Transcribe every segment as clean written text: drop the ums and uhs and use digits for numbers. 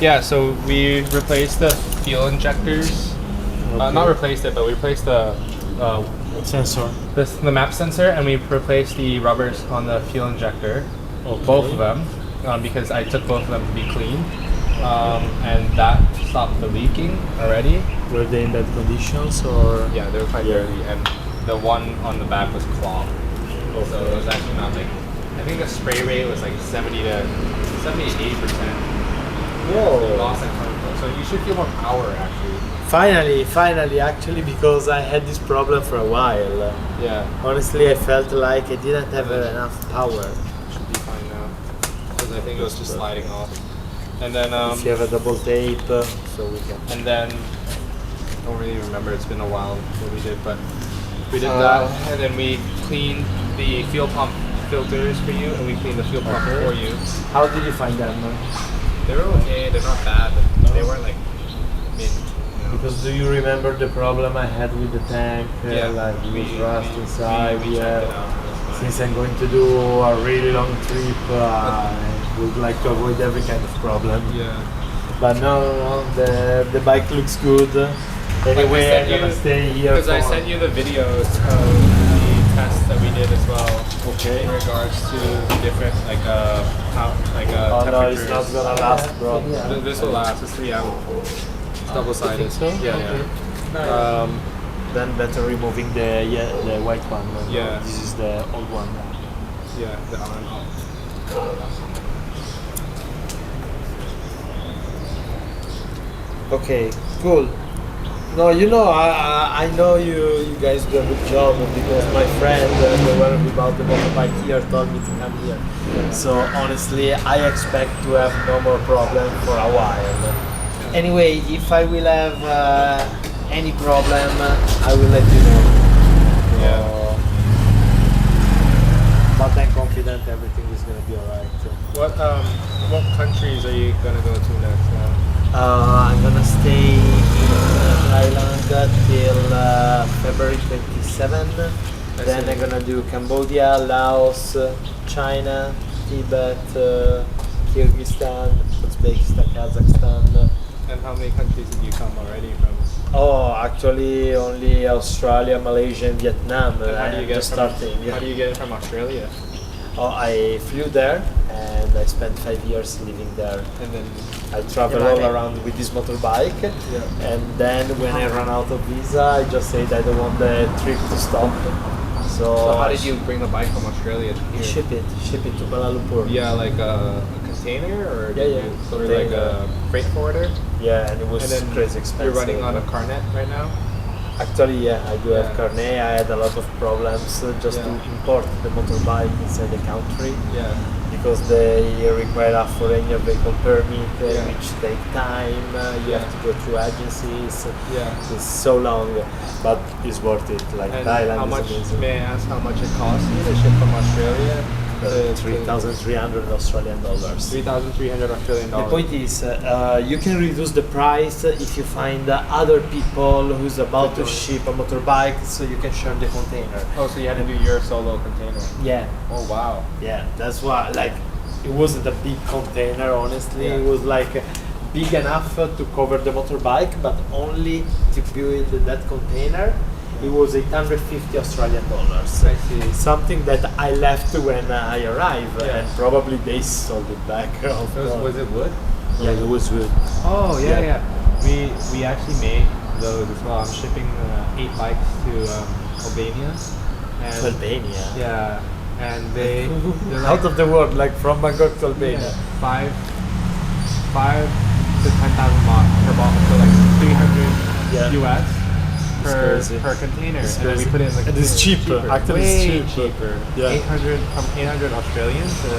Yeah, so we replaced the fuel injectors. Not replaced it, but we replaced the Sensor. the map sensor, and we replaced the rubbers on the fuel injector, both of them, because I took both of them to be clean, and that stopped the leaking already. Were they in bad conditions or? Yeah, they were quite dirty, and the one on the back was clogged. So it was actually not like, I think the spray rate was like 70 to 78%. Whoa. So, lost that control. So you should feel more power actually. Finally, actually, because I had this problem for a while. Yeah. Honestly, I felt like I didn't have enough power. Should be fine now. Because I think it was just sliding off. And then If you have a double tape, so we can. and then I don't really remember, it's been a while what we did, but we did that, and then we cleaned the fuel pump filters for you, and we cleaned the fuel pump for you. How did you find them? They were okay, they're not bad, but they weren't like mint. Because do you remember the problem I had with the tank? Yeah, Like we- with rust we- inside. we checked it out. Since I'm going to do a really long trip, I would like to avoid every kind of problem. Yeah. But no, the bike looks good. Anyway, I'm gonna stay here. Because I sent you the videos of the tests that we did as well. Okay. In regards to different Oh no, temperatures. it's not gonna last, bro. This will last. It's 3 hours. It's double-sided. So? Yeah, Okay. yeah. Then better removing the white one. Yeah. This is the old one. Yeah, the arm up. Okay, cool. No, you know, I know you guys do a good job because my friend, the one who bought the motorbike here, told me to come here. So honestly, I expect to have no more problem for a while. Anyway, if I will have any problem, I will let you know. Yeah. But I'm confident everything is gonna be alright. What countries are you gonna go to next now? I'm gonna stay in Thailand till February 27. Then I'm gonna do Cambodia, Laos, China, Tibet, Kyrgyzstan, Uzbekistan, Kazakhstan. And how many countries did you come already from? Oh, actually only Australia, Malaysia, and Vietnam. And how do you get just from, starting. How do you get from Australia? Oh, I flew there and I spent 5 years living there. And then I travel all around with this motorbike, and then when I run out of visa, I just said I don't want the trip to stop. So how did you bring the bike from Australia to here? ship it to Kuala Lumpur? Yeah, like a container, or did Yeah, you sort of like a freight forwarder? Yeah, and it was And then crazy expensive. You're running on a Carnet right now. Actually, yeah, I do have Yeah. carnet. I had a lot of problems just to Yeah. import the motorbike inside the country. Yeah. Because they require a foreign vehicle permit, Yeah. which take time. You have to go through agencies. Yeah. It's so long, but it's worth it. Like And Thailand how is much? amazing. May I ask how much it costs you to ship from Australia? 3,300 Australian dollars. 3,300 Australian The dollars. point is, you can reduce the price if you find other people who's about to ship a motorbike, so you can share the container. Oh, so you had to do your solo container. Yeah, Oh wow. yeah, that's why. Like, it wasn't a big container, honestly. Yeah. It was like big enough to cover the motorbike, but only to build that container. It was 850 Australian dollars. I see. Something that I left when I arrived, Yeah. and probably they sold it back. Of course. Was it wood? Yeah, it was wood. Oh yeah, Yeah. yeah. We actually made those as well. I'm shipping 8 bikes to Albania. And Albania. Yeah, and they're Out of the world, like from Bangkok to Albania. 5 to 10,000 baht per bottle, so like 300 Yeah. US crazy. per container, It's and then we crazy. put it in the And it's container. cheaper. Actually, it's Way cheaper. cheaper. Yeah. 800 from 800 Australian to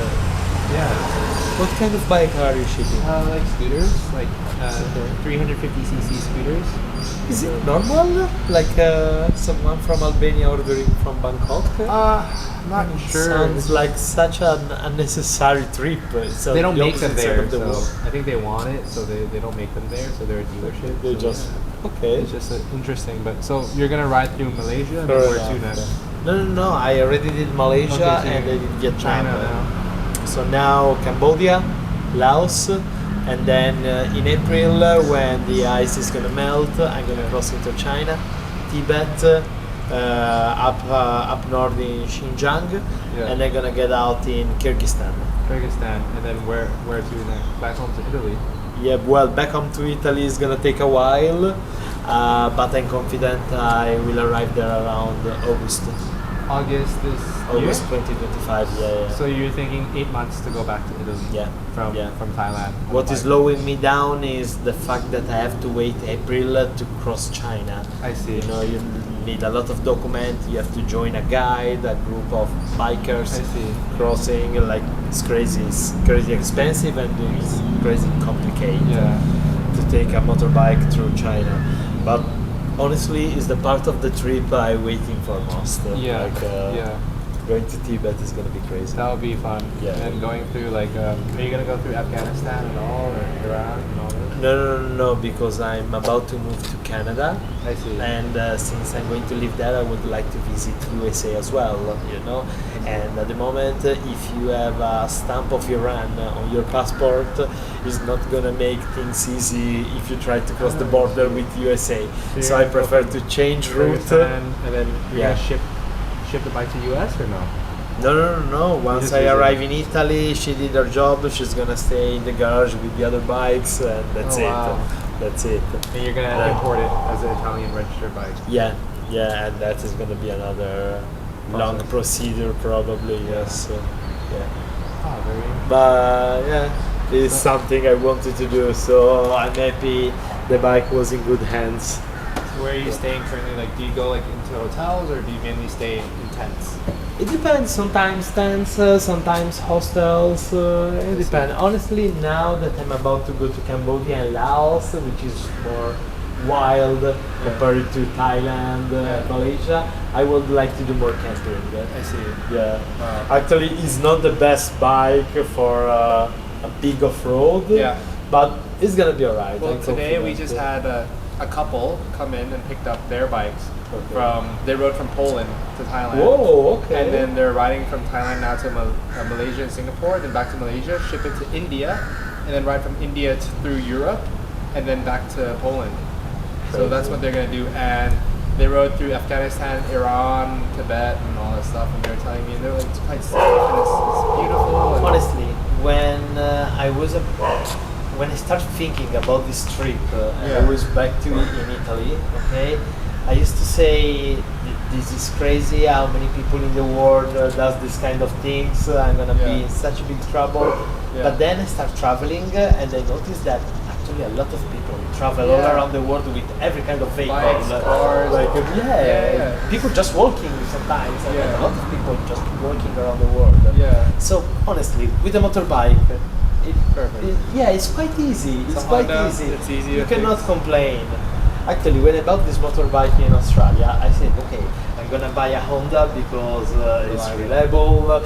What kind of bike are you shipping? like scooters, like 350cc scooters. Is it normal? Like someone from Albania ordering from Bangkok? Not sure. Sounds like such an unnecessary trip. It's They don't the make them opposite side there, of the so world. I think they want it, so they don't make them there, so they're a dealership. They so just yeah. okay. It's just interesting. But so you're gonna ride through Malaysia, and then Fair where to enough, next? No. I already did Malaysia Okay, so and I you're did Vietnam. China now. So now Cambodia, Laos, and then in April when the ice is gonna melt, I'm gonna cross into China, Tibet, up north in Xinjiang, and I'm gonna get out in Kyrgyzstan. Kyrgyzstan, and then where to next? Back home to Italy. Yeah, well, back home to Italy is gonna take a while, but I'm confident I will arrive there around August. August this August year? 2025. Yeah. So you're thinking 8 months to go back to Italy? Yeah. From Thailand. What is slowing me down is the fact that I have to wait April to cross China. I see. You know, you need a lot of documents. You have to join a guide, a group of bikers. I see. Crossing, like it's crazy expensive and it's crazy complicated to take a motorbike through China. But honestly, it's the part of the trip I'm waiting for most. Going to Tibet is gonna be crazy. That would be fun. Yeah. And going through are you gonna go through Afghanistan and all, or Iran and all that? No, because I'm about to move to Canada. I see. And since I'm going to live there, I would like to visit USA as well, you know. And at the moment, if you have a stamp of Iran on your passport, it's not gonna make things easy if you try to cross the border with USA. So I prefer to change route. And then you're gonna ship the bike to US or no? No. Once I arrive in Italy, she did her job. She's gonna stay in the garage with the other bikes, and that's it. That's it. And you're gonna import it as an Italian registered bike. Yeah, and that is gonna be another long procedure probably. Yes. Oh, very. But yeah, it's something I wanted to do, so I'm happy the bike was in good hands. Where are you staying currently? Do you go into hotels or do you mainly stay in tents? It depends. Sometimes tents, sometimes hostels. It depends. Honestly, now that I'm about to go to Cambodia and Laos, which is more wild compared to Thailand, Malaysia, I would like to do more camping. I see. Yeah. Wow. Actually, it's not the best bike for a big off-road. Yeah. But it's gonna be alright. Well, today we just had a couple come in and picked up their bikes they rode from Poland to Thailand. Whoa, okay. And then they're riding from Thailand now to Malaysia and Singapore, then back to Malaysia, ship it to India, and then ride from India through Europe, and then back to Poland. So that's what they're gonna do. And they rode through Afghanistan, Iran, Tibet, and all that stuff. And they were telling me, and they're like, it's quite safe and it's beautiful. And honestly, when when I start thinking about this trip, I was back to in Italy. Okay, I used to say this is crazy. How many people in the world does this kind of things? I'm gonna be in such big trouble. But then I start traveling, and I noticed that actually a lot of people travel all around the world with every kind of vehicle. Bikes, cars, people just walking sometimes. And a lot of people just walking around the world. So honestly, with a motorbike. It's quite easy. It's quite easy. It's easy. You cannot complain. Actually, when I bought this motorbike in Australia, I said, okay, I'm gonna buy a Honda because it's reliable.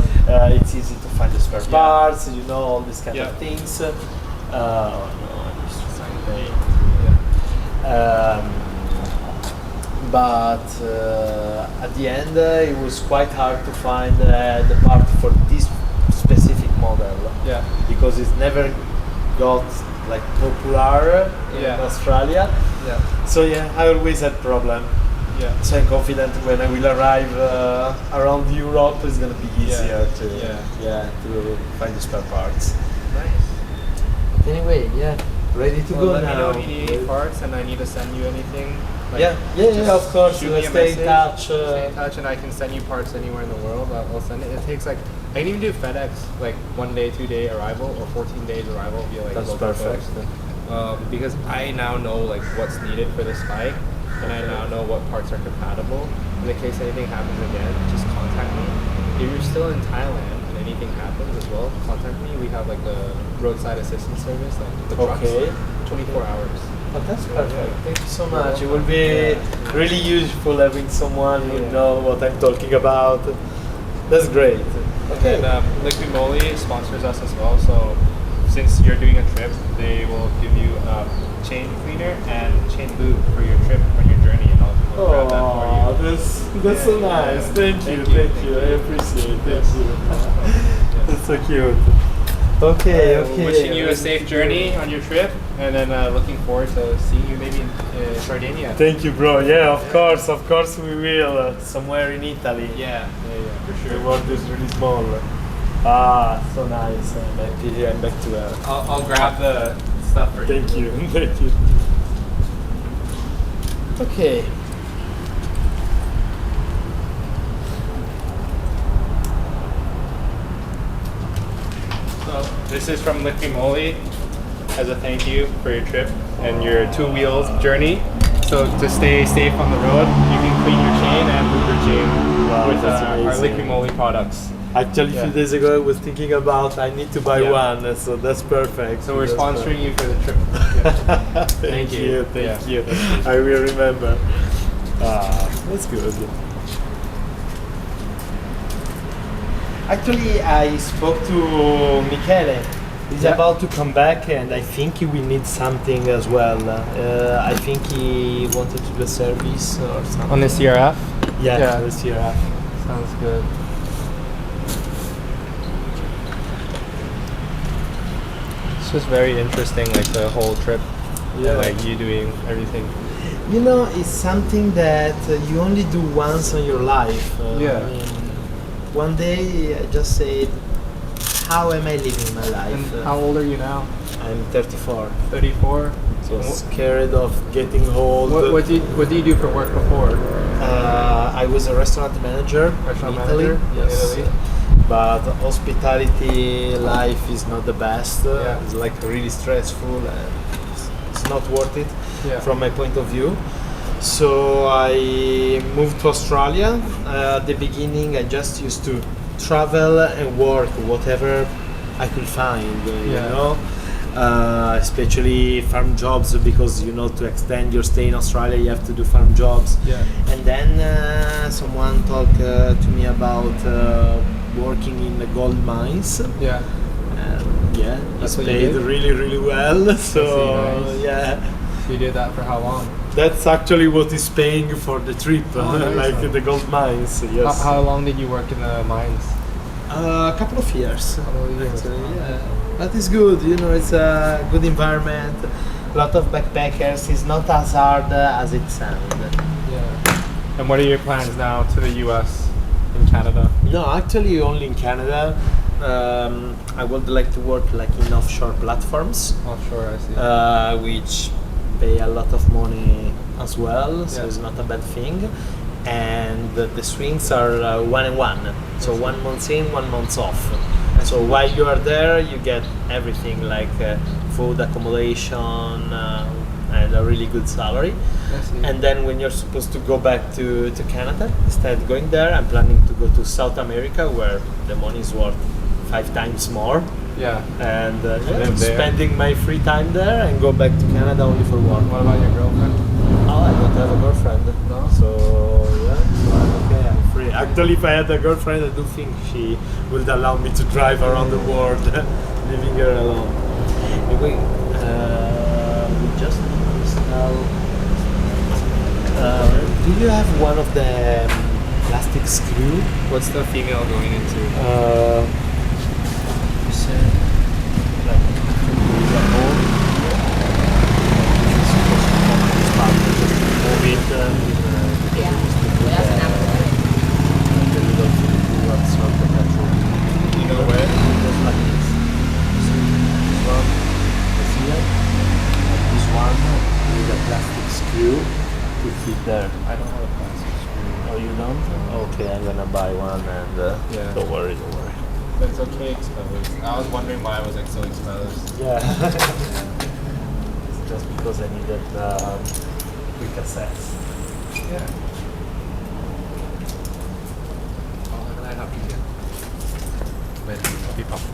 It's easy to find the spare parts. You know, all these kind of things. But at the end, it was quite hard to find the part for this specific model. Because it's never got popular in Australia. So I always had problem. So I'm confident when I will arrive around Europe, it's gonna be easier to find the spare parts. Nice. Anyway, ready to go let now. me know if you need any parts and I need to send you anything. Of course. Shoot me a Stay in message, touch. Stay in touch, and I can send you parts anywhere in the world. I'll send it. It takes I can even do FedEx, 1 day, 2 day arrival, or 14 days arrival via That's local perfect. post. Because I now know what's needed for this bike, and I now know what parts are compatible. In case anything happens again, just contact me. If you're still in Thailand and anything happens as well, contact me. We have the roadside assistance service, the trucks, 24 hours. Oh, that's perfect. Thank you so much. It will be really useful having someone who know what I'm talking about. That's great. Okay. And Liquid Moly sponsors us as well. So since you're doing a trip, they will give you chain cleaner and chain lube for your trip on your journey, and I'll grab that for you. That's so nice. Thank you. I appreciate it. Thank you. That's so cute. Okay, okay. Wishing you a safe journey on your trip, and then looking forward to seeing you maybe in Sardinia. Thank you, bro. Yeah, of course we will. Somewhere in Italy. Yeah, for sure. The world is really small. Ah, so nice. I'm back to I'll grab the stuff for you. Thank you, thank you. Okay. So this is from Licky Moly as a thank you for your trip and your 2 wheels journey. So to stay safe on the road, you can clean your chain and move your chain with our Licky Moly products. Actually, a few days ago I was thinking about I need to buy one, so that's perfect. So we're sponsoring you for the trip. Thank you, thank you. I will remember. That's good. Actually, I spoke to Michele. He's about to come back, and I think he will need something as well. I think he wanted to do a service or something. On the CRF? Yeah, the CRF. Sounds good. It's just very interesting, like the whole trip. Yeah. And, like you doing everything. You know, it's something that you only do once in your life. I mean, one day I just said, how am I living my life? And how old are you now? I'm 34. 34? So scared of getting old. What do you do for work before? I was a restaurant manager in Italy. Yes. In Italy. But hospitality life is not the best. It's like really stressful and it's not worth it from my point of view. So I moved to Australia. At the beginning I just used to travel and work whatever I could find, you know, especially farm jobs, because you know, to extend your stay in Australia you have to do farm jobs. And then someone talked to me about working in the gold mines. It's paid really well. So You did that for how long? That's actually what is paying for the trip, like the gold mines. Yes. How long did you work in the mines? A couple of years. But it's good, you know, it's a good environment. A lot of backpackers. It's not as hard as it sounds. And what are your plans now to the US and Canada? No, actually only in Canada. I would like to work like in offshore platforms. Offshore, I see. Which pay a lot of money as well, so it's not a bad thing. And the swings are 1 and 1, so 1 month in, 1 month off. So while you are there, you get everything like food, accommodation, and a really good salary. And then when you're supposed to go back to Canada, instead going there, I'm planning to go to South America, where the money is worth 5 times more. And spending my free time there and go back to Canada only for work. What about your girlfriend? Oh, I don't have a girlfriend. No? So I'm okay, I'm free. Actually, if I had a girlfriend, I don't think she would allow me to drive around the world, leaving her alone. Anyway, we just now. Do you have one of the plastic screw? What's the female going into? There. I don't have a plastic screw. Oh, you don't? Okay, I'm gonna buy one and don't worry. But it's okay exposed. I was wondering why I was like so exposed. It's just because I needed quick access. Oh, look at that, how cute. Wait, I'll be popped.